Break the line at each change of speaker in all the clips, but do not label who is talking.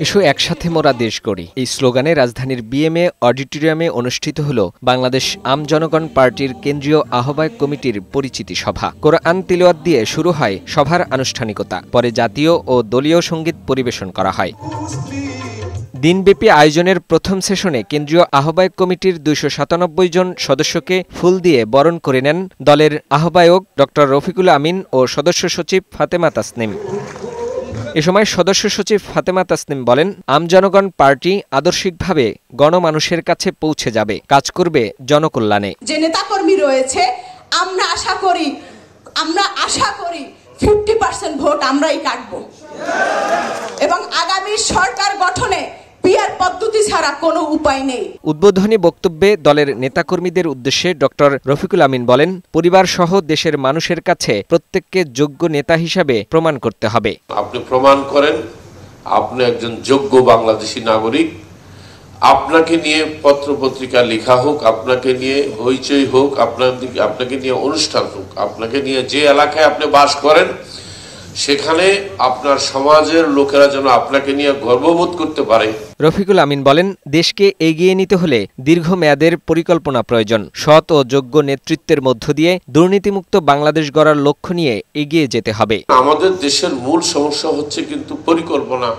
এসো একসাথে মোরা দেশ গড়ি এই স্লোগানে রাজধানীর বিএমএ অডিটোরিয়ামে অনুষ্ঠিত হল বাংলাদেশ আম জনগণ পার্টির কেন্দ্রীয় আহ্বায়ক কমিটির পরিচিতি সভা। কোরআন তিলাওয়াত দিয়ে শুরু হয় সভার আনুষ্ঠানিকতা, পরে জাতীয় ও দলীয় সঙ্গীত পরিবেশন করা হয়। দিনব্যাপী আয়োজনের প্রথম সেশনে কেন্দ্রীয় আহ্বায়ক কমিটির ২৯৭ জন সদস্যকে ফুল দিয়ে বরণ করে নেন দলের আহ্বায়ক ড রফিকুল আমিন ও সদস্য সচিব ফাতেমা তাসনিম। এ সময় সদস্য সচিব ফাতেমা তাসনিম বলেন, আম জনগণ পার্টি আদর্শিকভাবে গণমানুষের কাছে পৌঁছে যাবে, কাজ করবে জনকল্যাণে।
যে নেতাকর্মী রয়েছে আমরা আশা করি 50% ভোট আমরাই কাটব এবং আগামী সরকার গঠনে পিআর পদ্ধতি ছাড়া কোনো উপায় নেই।
উদ্বোধনী বক্তব্যে দলের নেতাকর্মীদের উদ্দেশ্যে ড রফিকুল আমিন বলেন, পরিবার সহ দেশের মানুষের কাছে প্রত্যেককে যোগ্য নেতা হিসাবে প্রমাণ করতে হবে।
আপনি প্রমাণ করেন আপনি একজন যোগ্য বাংলাদেশী নাগরিক। আপনাকে নিয়ে পত্রপত্রিকা লেখা হোক, আপনাকে নিয়ে হইচই হোক, আপনাকে নিয়ে অনুষ্ঠান হোক, আপনাকে নিয়ে যে এলাকায় আপনি বাস করেন সেখানে আপনার সমাজের লোকেরা যেন আপনাকে নিয়ে গর্ববোধ করতে পারে।
রফিকুল আমিন বলেন, দেশকে এগিয়ে নিতে হলে দীর্ঘমেয়াদের পরিকল্পনা প্রয়োজন। সৎ ও যোগ্য নেতৃত্বের মধ্য দিয়ে দুর্নীতিমুক্ত বাংলাদেশ গড়ার লক্ষ্য নিয়ে এগিয়ে যেতে হবে।
আমাদের দেশের মূল সমস্যা হচ্ছে কিন্তু পরিকল্পনা,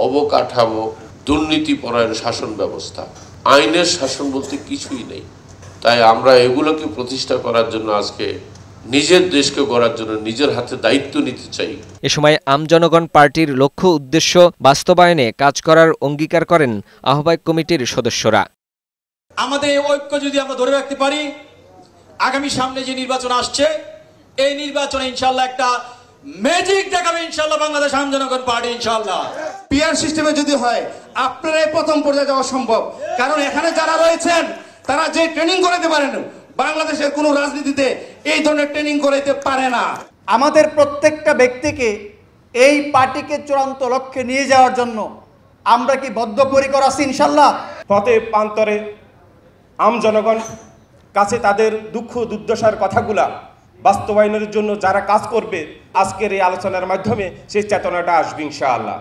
অবকাঠামো, দুর্নীতিপরায়ণ শাসন ব্যবস্থা। আইনের শাসন বলতে কিছুই নেই। তাই আমরা এগুলোকে প্রতিষ্ঠা করার জন্য আজকে নিজের দেশকে গড়ার জন্য নিজের হাতে দায়িত্ব নিতে চাই।
এ সময় আম জনগণ পার্টির লক্ষ্য উদ্দেশ্য বাস্তবায়নে কাজ করার অঙ্গীকার করেন আহ্বায়ক কমিটির সদস্যরা।
আমাদের এই ঐক্য যদি আমরা ধরে রাখতে পারি, আগামী সামনে যে নির্বাচন আসছে এই নির্বাচনে ইনশাআল্লাহ একটা ম্যাজিক দেখাবে ইনশাআল্লাহ বাংলাদেশ আম জনগণ পার্টি ইনশাআল্লাহ।
পিআর সিস্টেমে যদি হয় আপনারাই প্রথম পর্যায়ে যাওয়া সম্ভব, কারণ এখানে যারা রয়েছেন তারা যে ট্রেনিং করাতে পারেন বাংলাদেশের কোনো রাজনীতিতে এই ধরনের ট্রেনিং করাইতে পারে না।
আমাদের প্রত্যেকটা ব্যক্তিকে এই পার্টিকে চূড়ান্ত লক্ষ্যে নিয়ে যাওয়ার জন্য আমরা কি বদ্ধপরিকর আছি ইনশাল্লাহ?
পথে প্রান্তরে আম জনগণ কাছে তাদের দুঃখ দুর্দশার কথাগুলা বাস্তবায়নের জন্য যারা কাজ করবে, আজকের এই আলোচনার মাধ্যমে সেই চেতনাটা আসবে ইনশাআল্লাহ।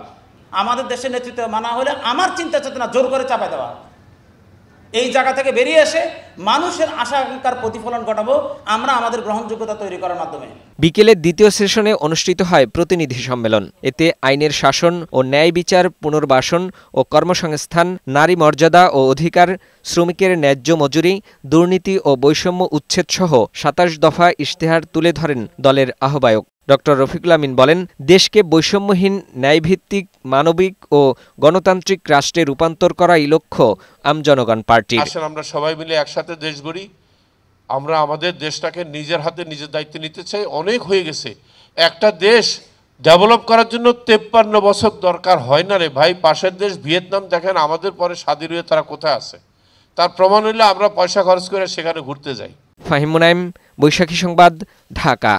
আমাদের দেশের নেতৃত্ব মানা হলে আমার চিন্তা চেতনা জোর করে চাপাই দেওয়া, এই জায়গা থেকে বেরিয়ে এসে মানুষের আশা আকাঙ্ক্ষার প্রতিফলন ঘটাবো আমরা আমাদের গ্রহণযোগ্যতা তৈরি করার মাধ্যমে।
বিকেলে দ্বিতীয় সেশনে অনুষ্ঠিত হয় প্রতিনিধি সম্মেলন। এতে আইনের শাসন ও ন্যায় বিচার পুনর্বাসন ও কর্মসংস্থান, নারী মর্যাদা ও অধিকার, শ্রমিকের ন্যায্য মজুরি, দুর্নীতি ও বৈষম্য উচ্ছেদ সহ ২৭ দফা ইশতেহার তুলে ধরেন দলের আহ্বায়ক। ড রফিকুল আমিন বলেন, দেশকে বৈষম্যহীন, ন্যায়ভিত্তিক, মানবিক ও গণতান্ত্রিক রাষ্ট্রে রূপান্তর করাই লক্ষ্য আম জনগণ পার্টির।
আসলে আমরা সবাই মিলে একসাথে দেশ গড়ি। আমরা আমাদের দেশটাকে নিজের হাতে নিজের দায়িত্ব নিতে চাই। অনেক হয়ে গেছে। একটা দেশ ডেভেলপ করার জন্য 53 বছর দরকার হয় না রে ভাই। পাশের দেশ ভিয়েতনাম দেখেন, আমাদের পরে স্বাধীন হয়ে তারা কোথায় আছে, তার প্রমাণ হইলে আমরা পয়সা খরচ করে সেখানে ঘুরতে যাই।
ফাহিম মুনাইম, বৈশাখী সংবাদ, ঢাকা।